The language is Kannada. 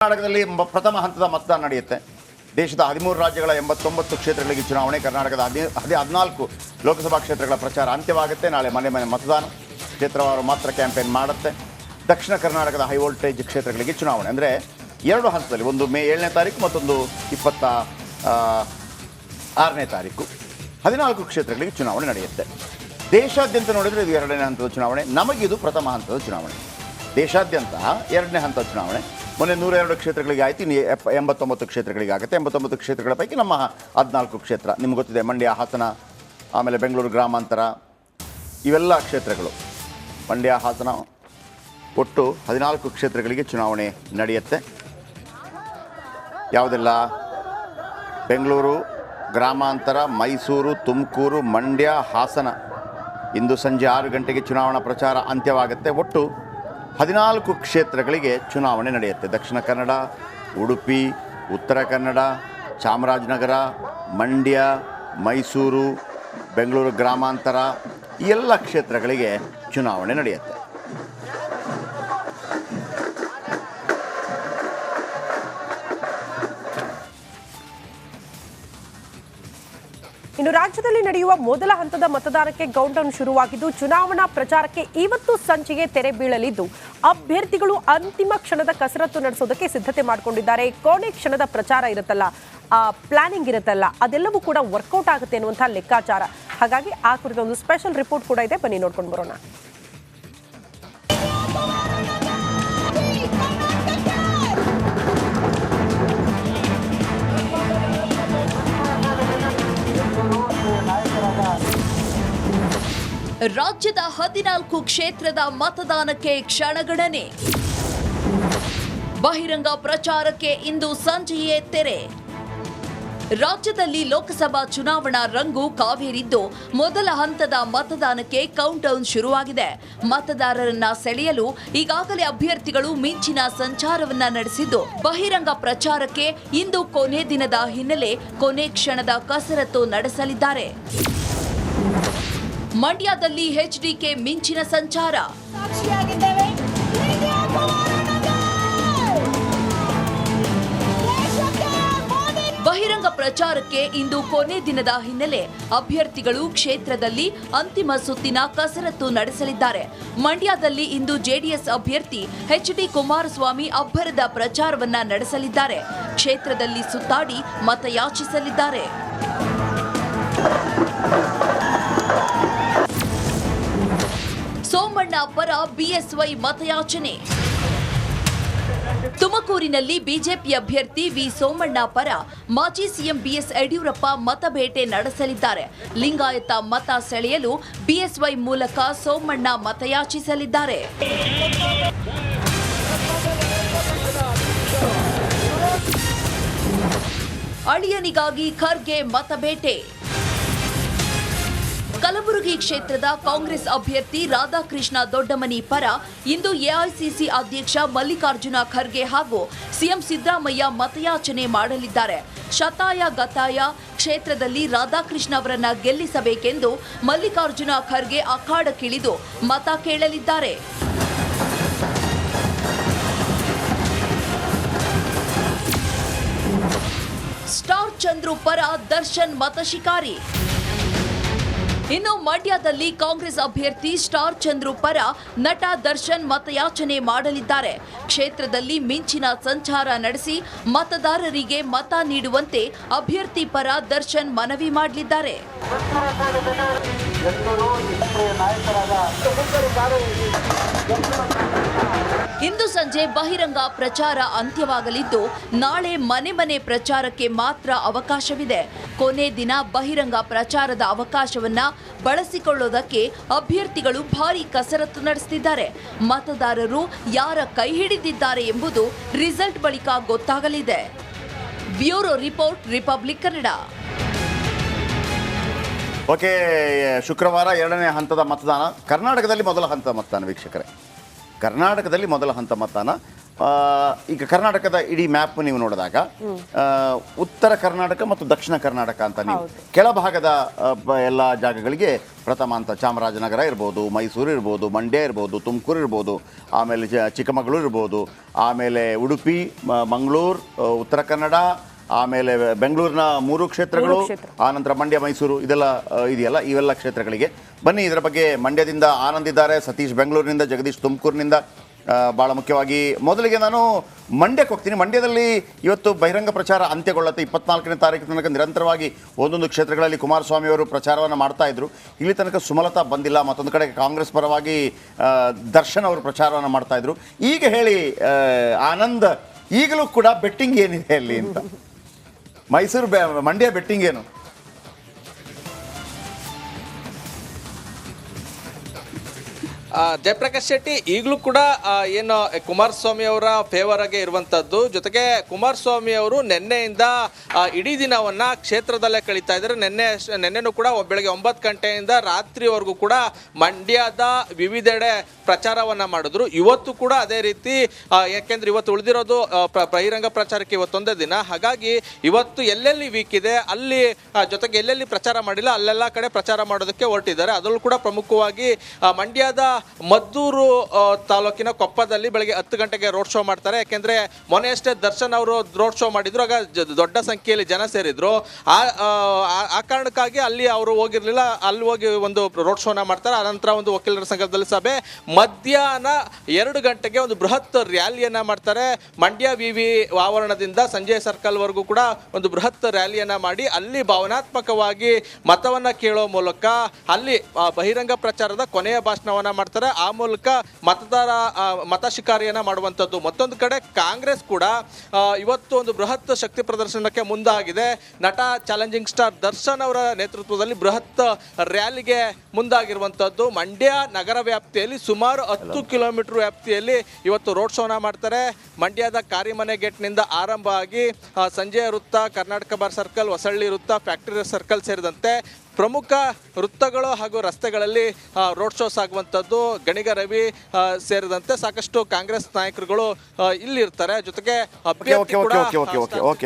ಕರ್ನಾಟಕದಲ್ಲಿ ಪ್ರಥಮ ಹಂತದ ಮತದಾನ ನಡೆಯುತ್ತೆ. ದೇಶದ 13 ರಾಜ್ಯಗಳ 89 ಕ್ಷೇತ್ರಗಳಿಗೆ ಚುನಾವಣೆ. ಕರ್ನಾಟಕದ 14 ಲೋಕಸಭಾ ಕ್ಷೇತ್ರಗಳ ಪ್ರಚಾರ ಅಂತ್ಯವಾಗುತ್ತೆ. ನಾಳೆ ಮನೆ ಮತದಾನ. ಕ್ಷೇತ್ರವಾರು ಮಾತ್ರ ಕ್ಯಾಂಪೇನ್ ಮಾಡುತ್ತೆ. ದಕ್ಷಿಣ ಕರ್ನಾಟಕದ ಹೈ ವೋಲ್ಟೇಜ್ ಕ್ಷೇತ್ರಗಳಿಗೆ ಚುನಾವಣೆ ಅಂದರೆ 2 ಹಂತದಲ್ಲಿ, ಒಂದು ಮೇ 7ನೇ ತಾರೀಕು, ಮತ್ತೊಂದು 26ನೇ ತಾರೀಕು. 14 ಕ್ಷೇತ್ರಗಳಿಗೆ ಚುನಾವಣೆ ನಡೆಯುತ್ತೆ. ದೇಶಾದ್ಯಂತ ನೋಡಿದರೆ ಇದು 2ನೇ ಹಂತದ ಚುನಾವಣೆ. ನಮಗಿದು ಪ್ರಥಮ ಹಂತದ ಚುನಾವಣೆ. ದೇಶಾದ್ಯಂತ 2ನೇ ಹಂತದ ಚುನಾವಣೆ. ಮೊನ್ನೆ 102 ಕ್ಷೇತ್ರಗಳಿಗೆ ಆಯಿತು. ಇನ್ನು 89 ಕ್ಷೇತ್ರಗಳಿಗೆ ಆಗುತ್ತೆ. 89 ಕ್ಷೇತ್ರಗಳ ಪೈಕಿ ನಮ್ಮ 14 ಕ್ಷೇತ್ರ ನಿಮ್ಗೆ ಗೊತ್ತಿದೆ. ಮಂಡ್ಯ, ಹಾಸನ, ಆಮೇಲೆ ಬೆಂಗಳೂರು ಗ್ರಾಮಾಂತರ, ಇವೆಲ್ಲ ಕ್ಷೇತ್ರಗಳು. ಮಂಡ್ಯ, ಹಾಸನ, ಒಟ್ಟು 14 ಕ್ಷೇತ್ರಗಳಿಗೆ ಚುನಾವಣೆ ನಡೆಯುತ್ತೆ. ಯಾವುದೆಲ್ಲ? ಬೆಂಗಳೂರು ಗ್ರಾಮಾಂತರ, ಮೈಸೂರು, ತುಮಕೂರು, ಮಂಡ್ಯ, ಹಾಸನ. ಇಂದು ಸಂಜೆ 6 ಗಂಟೆಗೆ ಚುನಾವಣಾ ಪ್ರಚಾರ ಅಂತ್ಯವಾಗುತ್ತೆ. ಒಟ್ಟು 14 ಕ್ಷೇತ್ರಗಳಿಗೆ ಚುನಾವಣೆ ನಡೆಯುತ್ತೆ. ದಕ್ಷಿಣ ಕನ್ನಡ, ಉಡುಪಿ, ಉತ್ತರ ಕನ್ನಡ, ಚಾಮರಾಜನಗರ, ಮಂಡ್ಯ, ಮೈಸೂರು, ಬೆಂಗಳೂರು ಗ್ರಾಮಾಂತರ, ಈ ಎಲ್ಲ ಕ್ಷೇತ್ರಗಳಿಗೆ ಚುನಾವಣೆ ನಡೆಯುತ್ತೆ. ಇನ್ನು ರಾಜ್ಯದಲ್ಲಿ ನಡೆಯುವ ಮೊದಲ ಹಂತದ ಮತದಾನಕ್ಕೆ ಕೌಂಟೌನ್ ಶುರುವಾಗಿದ್ದು, ಚುನಾವಣಾ ಪ್ರಚಾರಕ್ಕೆ ಇವತ್ತು ಸಂಜೆಗೆ ತೆರೆ ಬೀಳಲಿದ್ದು, ಅಭ್ಯರ್ಥಿಗಳು ಅಂತಿಮ ಕ್ಷಣದ ಕಸರತ್ತು ನಡೆಸೋದಕ್ಕೆ ಸಿದ್ಧತೆ ಮಾಡಿಕೊಂಡಿದ್ದಾರೆ. ಕೊನೆ ಕ್ಷಣದ ಪ್ರಚಾರ ಇರುತ್ತಲ್ಲ, ಪ್ಲಾನಿಂಗ್ ಇರುತ್ತಲ್ಲ, ಅದೆಲ್ಲವೂ ಕೂಡ ವರ್ಕೌಟ್ ಆಗುತ್ತೆ ಅನ್ನುವಂಥ ಲೆಕ್ಕಾಚಾರ. ಹಾಗಾಗಿ ಆ ಕುರಿತ ಒಂದು ಸ್ಪೆಷಲ್ ರಿಪೋರ್ಟ್ ಕೂಡ ಇದೆ, ಬನ್ನಿ ನೋಡ್ಕೊಂಡು ಬರೋಣ. ರಾಜ್ಯದ 14 ಕ್ಷೇತ್ರದ ಮತದಾನಕ್ಕೆ ಕ್ಷಣಗಣನೆ. ಬಹಿರಂಗ ಪ್ರಚಾರಕ್ಕೆ ಇಂದು ಸಂಜೆಯೇ ತೆರೆ. ರಾಜ್ಯದಲ್ಲಿ ಲೋಕಸಭಾ ಚುನಾವಣಾ ರಂಗು ಕಾವೇರಿದ್ದು, ಮೊದಲ ಹಂತದ ಮತದಾನಕ್ಕೆ ಕೌಂಟೌನ್ ಶುರುವಾಗಿದೆ. ಮತದಾರರನ್ನ ಸೆಳೆಯಲು ಈಗಾಗಲೇ ಅಭ್ಯರ್ಥಿಗಳು ಮಿಂಚಿನ ಸಂಚಾರವನ್ನ ನಡೆಸಿದ್ದು, ಬಹಿರಂಗ ಪ್ರಚಾರಕ್ಕೆ ಇಂದು ಕೊನೆ ದಿನದ ಹಿನ್ನೆಲೆ ಕೊನೆ ಕ್ಷಣದ ಕಸರತ್ತು ನಡೆಸಲಿದ್ದಾರೆ. ಮಂಡ್ಯದಲ್ಲಿ ಎಚ್ಡಿಕೆ ಮಿಂಚಿನ ಸಂಚಾರ. ಬಹಿರಂಗ ಪ್ರಚಾರಕ್ಕೆ ಇಂದು ಕೊನೆ ದಿನದ ಹಿನ್ನೆಲೆ ಅಭ್ಯರ್ಥಿಗಳು ಕ್ಷೇತ್ರದಲ್ಲಿ ಅಂತಿಮ ಸುತ್ತಿನ ಕಸರತ್ತು ನಡೆಸಲಿದ್ದಾರೆ. ಮಂಡ್ಯದಲ್ಲಿ ಇಂದು ಜೆಡಿಎಸ್ ಅಭ್ಯರ್ಥಿ ಎಚ್ಡಿ ಕುಮಾರಸ್ವಾಮಿ ಅಬ್ಬರದ ಪ್ರಚಾರವನ್ನ ನಡೆಸಲಿದ್ದಾರೆ. ಕ್ಷೇತ್ರದಲ್ಲಿ ಸುತ್ತಾಡಿ ಮತಯಾಚಿಸಲಿದ್ದಾರೆ. ಸೋಮಣ್ಣ ಪರ ಬಿಎಸ್ವೈ ಮತಯಾಚನೆ. ತುಮಕೂರಿನಲ್ಲಿ ಬಿಜೆಪಿ ಅಭ್ಯರ್ಥಿ ವಿ ಸೋಮಣ್ಣ ಪರ ಮಾಜಿ ಸಿಎಂ ಬಿಎಸ್ ಯಡಿಯೂರಪ್ಪ ಮತಬೇಟೆ ನಡೆಸಲಿದ್ದಾರೆ. ಲಿಂಗಾಯತ ಮತ ಸೆಳೆಯಲು ಬಿಎಸ್ವೈ ಮೂಲಕ ಸೋಮಣ್ಣ ಮತಯಾಚಿಸಲಿದ್ದಾರೆ. ಅಳಿಯನಿಗಾಗಿ ಖರ್ಗೆ ಮತಬೇಟೆ. ಕಲಬುರಗಿ ಕ್ಷೇತ್ರದ ಕಾಂಗ್ರೆಸ್ ಅಭ್ಯರ್ಥಿ ರಾಧಾಕೃಷ್ಣ ದೊಡ್ಡಮನಿ ಪರ ಇಂದು ಎಐಸಿಸಿ ಅಧ್ಯಕ್ಷ ಮಲ್ಲಿಕಾರ್ಜುನ ಖರ್ಗೆ ಹಾಗೂ ಸಿಎಂ ಸಿದ್ದರಾಮಯ್ಯ ಮತಯಾಚನೆ ಮಾಡಲಿದ್ದಾರೆ. ಶತಾಯ ಗತಾಯ ಕ್ಷೇತ್ರದಲ್ಲಿ ರಾಧಾಕೃಷ್ಣ ಅವರನ್ನ ಗೆಲ್ಲಿಸಬೇಕೆಂದು ಮಲ್ಲಿಕಾರ್ಜುನ ಖರ್ಗೆ ಅಖಾಡಕ್ಕಿಳಿದು ಮತ ಕೇಳಲಿದ್ದಾರೆ. ಸ್ಟಾರ್ ಚಂದ್ರು ಪರ ದರ್ಶನ್ ಮತ ಶಿಕಾರಿ. ಇನ್ನು ಮಂಡ್ಯದಲ್ಲಿ ಕಾಂಗ್ರೆಸ್ ಅಭ್ಯರ್ಥಿ ಸ್ಟಾರ್ ಚಂದ್ರು ಪರ ನಟ ದರ್ಶನ್ ಮತಯಾಚನೆ ಮಾಡಲಿದ್ದಾರೆ. ಕ್ಷೇತ್ರದಲ್ಲಿ ಮಿಂಚಿನ ಸಂಚಾರ ನಡೆಸಿ ಮತದಾರರಿಗೆ ಮತ ನೀಡುವಂತೆ ಅಭ್ಯರ್ಥಿ ಪರ ದರ್ಶನ್ ಮನವಿ ಮಾಡಲಿದ್ದಾರೆ. ಇಂದು ಸಂಜೆ ಬಹಿರಂಗ ಪ್ರಚಾರ ಅಂತ್ಯವಾಗಲಿದ್ದು, ನಾಳೆ ಮನೆ ಪ್ರಚಾರಕ್ಕೆ ಮಾತ್ರ ಅವಕಾಶವಿದೆ. ಕೊನೆ ದಿನ ಬಹಿರಂಗ ಪ್ರಚಾರದ ಅವಕಾಶವನ್ನ ಬಳಸಿಕೊಳ್ಳೋದಕ್ಕೆ ಅಭ್ಯರ್ಥಿಗಳು ಭಾರೀ ಕಸರತ್ತು ನಡೆಸುತ್ತಿದ್ದಾರೆ. ಮತದಾರರು ಯಾರ ಕೈ ಹಿಡಿದಿದ್ದಾರೆ ಎಂಬುದು ರಿಸಲ್ಟ್ ಬಳಿಕ ಗೊತ್ತಾಗಲಿದೆ. Bureau report, republic Kannada. Okay, ಶುಕ್ರವಾರ 2ನೇ ಹಂತದ ಮತದಾನ. ಕರ್ನಾಟಕದಲ್ಲಿ ಮೊದಲ ಹಂತದ ಮತದಾನ ವೀಕ್ಷಕರೇ. ಕರ್ನಾಟಕದಲ್ಲಿ ಮೊದಲ ಹಂತ ಮತದಾನ ಈಗ ಕರ್ನಾಟಕದ ಇಡೀ ಮ್ಯಾಪ್ ನೀವು ನೋಡಿದಾಗ ಉತ್ತರ ಕರ್ನಾಟಕ ಮತ್ತು ದಕ್ಷಿಣ ಕರ್ನಾಟಕ ಅಂತ ನೀವು ಕೆಳಭಾಗದ ಎಲ್ಲ ಜಾಗಗಳಿಗೆ ಪ್ರಥಮ ಅಂತ ಚಾಮರಾಜನಗರ ಇರ್ಬೋದು, ಮೈಸೂರು ಇರ್ಬೋದು, ಮಂಡ್ಯ ಇರ್ಬೋದು, ತುಮಕೂರು ಇರ್ಬೋದು, ಆಮೇಲೆ ಚಿಕ್ಕಮಗಳೂರು ಇರ್ಬೋದು, ಆಮೇಲೆ ಉಡುಪಿ, ಮಂಗಳೂರು, ಉತ್ತರ ಕನ್ನಡ, ಆಮೇಲೆ ಬೆಂಗಳೂರಿನ 3 ಕ್ಷೇತ್ರಗಳು, ಆನಂತರ ಮಂಡ್ಯ, ಮೈಸೂರು ಇದೆಲ್ಲ ಇದೆಯಲ್ಲ, ಇವೆಲ್ಲ ಕ್ಷೇತ್ರಗಳಿಗೆ ಬನ್ನಿ. ಇದರ ಬಗ್ಗೆ ಮಂಡ್ಯದಿಂದ ಆನಂದ್ ಇದ್ದಾರೆ, ಸತೀಶ್ ಬೆಂಗಳೂರಿನಿಂದ, ಜಗದೀಶ್ ತುಮಕೂರಿನಿಂದ. ಭಾಳ ಮುಖ್ಯವಾಗಿ ಮೊದಲಿಗೆ ನಾನು ಮಂಡ್ಯಕ್ಕೆ ಹೋಗ್ತೀನಿ. ಮಂಡ್ಯದಲ್ಲಿ ಇವತ್ತು ಬಹಿರಂಗ ಪ್ರಚಾರ ಅಂತ್ಯಗೊಳ್ಳುತ್ತೆ. 24ನೇ ತಾರೀಕು ತನಕ ನಿರಂತರವಾಗಿ ಒಂದೊಂದು ಕ್ಷೇತ್ರಗಳಲ್ಲಿ ಕುಮಾರಸ್ವಾಮಿ ಅವರು ಪ್ರಚಾರವನ್ನು ಮಾಡ್ತಾ ಇದ್ರು. ಇಲ್ಲಿ ತನಕ ಸುಮಲತಾ ಬಂದಿಲ್ಲ. ಮತ್ತೊಂದು ಕಡೆ ಕಾಂಗ್ರೆಸ್ ಪರವಾಗಿ ದರ್ಶನ್ ಅವರು ಪ್ರಚಾರವನ್ನು ಮಾಡ್ತಾ ಇದ್ರು. ಈಗ ಹೇಳಿ ಆನಂದ್, ಈಗಲೂ ಕೂಡ ಬೆಟ್ಟಿಂಗ್ ಏನಿದೆ ಅಲ್ಲಿ ಅಂತ? ಮಂಡ್ಯ ಬೆಟ್ಟಿಂಗ್ ಏನು? ಜಯಪ್ರಕಾಶ್ ಶೆಟ್ಟಿ, ಈಗಲೂ ಕೂಡ ಏನು ಕುಮಾರಸ್ವಾಮಿ ಅವರ ಫೇವರ್ ಆಗಿ ಇರುವಂತದ್ದು. ಜೊತೆಗೆ ಕುಮಾರಸ್ವಾಮಿ ಅವರು ನಿನ್ನೆಯಿಂದ ಇಡೀ ದಿನವನ್ನ ಕ್ಷೇತ್ರದಲ್ಲೇ ಕಳೀತಾ ಇದ್ದಾರೆ. ನಿನ್ನೆನೂ ಕೂಡ ಬೆಳಗ್ಗೆ 9 ಗಂಟೆಯಿಂದ ರಾತ್ರಿವರೆಗೂ ಕೂಡ ಮಂಡ್ಯದ ವಿವಿಧೆಡೆ ಪ್ರಚಾರವನ್ನ ಮಾಡಿದ್ರು. ಇವತ್ತು ಕೂಡ ಅದೇ ರೀತಿ, ಯಾಕೆಂದ್ರೆ ಇವತ್ತು ಉಳಿದಿರೋದು ಬಹಿರಂಗ ಪ್ರಚಾರಕ್ಕೆ ಇವತ್ತೊಂದೇ ದಿನ. ಹಾಗಾಗಿ ಇವತ್ತು ಎಲ್ಲೆಲ್ಲಿ ವೀಕ್ ಇದೆ ಅಲ್ಲಿ, ಜೊತೆಗೆ ಎಲ್ಲೆಲ್ಲಿ ಪ್ರಚಾರ ಮಾಡಿಲ್ಲ ಅಲ್ಲೆಲ್ಲ ಕಡೆ ಪ್ರಚಾರ ಮಾಡೋದಕ್ಕೆ ಹೊರಟಿದ್ದಾರೆ. ಅದರಲ್ಲೂ ಕೂಡ ಪ್ರಮುಖವಾಗಿ ಮಂಡ್ಯದ ಮದ್ದೂರು ತಾಲೂಕಿನ ಕೊಪ್ಪದಲ್ಲಿ ಬೆಳಗ್ಗೆ 10 ಗಂಟೆಗೆ ರೋಡ್ ಶೋ ಮಾಡ್ತಾರೆ. ಯಾಕೆಂದ್ರೆ ಮೊನ್ನೆಯಷ್ಟೇ ದರ್ಶನ್ ಅವರು ರೋಡ್ ಶೋ ಮಾಡಿದ್ರು, ಆಗ ದೊಡ್ಡ ಸಂಖ್ಯೆಯಲ್ಲಿ ಜನ ಸೇರಿದ್ರು. ಆ ಕಾರಣಕ್ಕಾಗಿ ಅಲ್ಲಿ ಅವರು ಹೋಗಿರ್ಲಿಲ್ಲ. ಅಲ್ಲಿ ಹೋಗಿ ಒಂದು ರೋಡ್ ಶೋನ ಮಾಡ್ತಾರೆ. ಆನಂತರ ಒಂದು ವಕೀಲರ ಸಂಘದಲ್ಲಿ ಸಭೆ. ಮಧ್ಯಾಹ್ನ 2 ಗಂಟೆಗೆ ಒಂದು ಬೃಹತ್ ರ್ಯಾಲಿಯನ್ನ ಮಾಡ್ತಾರೆ. ಮಂಡ್ಯ ವಿವಿ ಆವರಣದಿಂದ ಸಂಜಯ್ ಸರ್ಕಲ್ ವರೆಗೂ ಕೂಡ ಒಂದು ಬೃಹತ್ ರ್ಯಾಲಿಯನ್ನ ಮಾಡಿ ಅಲ್ಲಿ ಭಾವನಾತ್ಮಕವಾಗಿ ಮತವನ್ನ ಕೇಳೋ ಮೂಲಕ ಅಲ್ಲಿ ಬಹಿರಂಗ ಪ್ರಚಾರದ ಕೊನೆಯ ಭಾಷಣವನ್ನ ಮಾಡ್ತಾರೆ. ಆ ಮೂಲಕ ಮತ ಶಿಕಾರಿಯನ್ನ ಮಾಡುವಂಥದ್ದು. ಮತ್ತೊಂದು ಕಡೆ ಕಾಂಗ್ರೆಸ್ ಕೂಡ ಇವತ್ತು ಒಂದು ಬೃಹತ್ ಶಕ್ತಿ ಪ್ರದರ್ಶನಕ್ಕೆ ಮುಂದಾಗಿದೆ. ನಟ ಚಾಲೆಂಜಿಂಗ್ ಸ್ಟಾರ್ ದರ್ಶನ್ ಅವರ ನೇತೃತ್ವದಲ್ಲಿ ಬೃಹತ್ ರ್ಯಾಲಿಗೆ ಮುಂದಾಗಿರುವಂಥದ್ದು. ಮಂಡ್ಯ ನಗರ ವ್ಯಾಪ್ತಿಯಲ್ಲಿ ಸುಮಾರು 10 ಕಿಲೋಮೀಟರ್ ವ್ಯಾಪ್ತಿಯಲ್ಲಿ ಇವತ್ತು ರೋಡ್ ಶೋನ ಮಾಡ್ತಾರೆ. ಮಂಡ್ಯದ ಕಾರಿಮನೆ ಗೇಟ್ನಿಂದ ಆರಂಭ ಆಗಿ ಸಂಜಯ ವೃತ್ತ, ಕರ್ನಾಟಕ ಬಾರ್ ಸರ್ಕಲ್, ಹೊಸಳ್ಳಿ ವೃತ್ತ, ಫ್ಯಾಕ್ಟರಿ ಸರ್ಕಲ್ ಸೇರಿದಂತೆ ಪ್ರಮುಖ ವೃತ್ತಗಳು ಹಾಗೂ ರಸ್ತೆಗಳಲ್ಲಿ ರೋಡ್ ಶೋ ಸಾಗುವಂಥದ್ದು. ಗಣಿಗ ರವಿ ಸೇರಿದಂತೆ ಸಾಕಷ್ಟು ಕಾಂಗ್ರೆಸ್ ನಾಯಕರುಗಳು ಇಲ್ಲಿರ್ತಾರೆ. ಜೊತೆಗೆ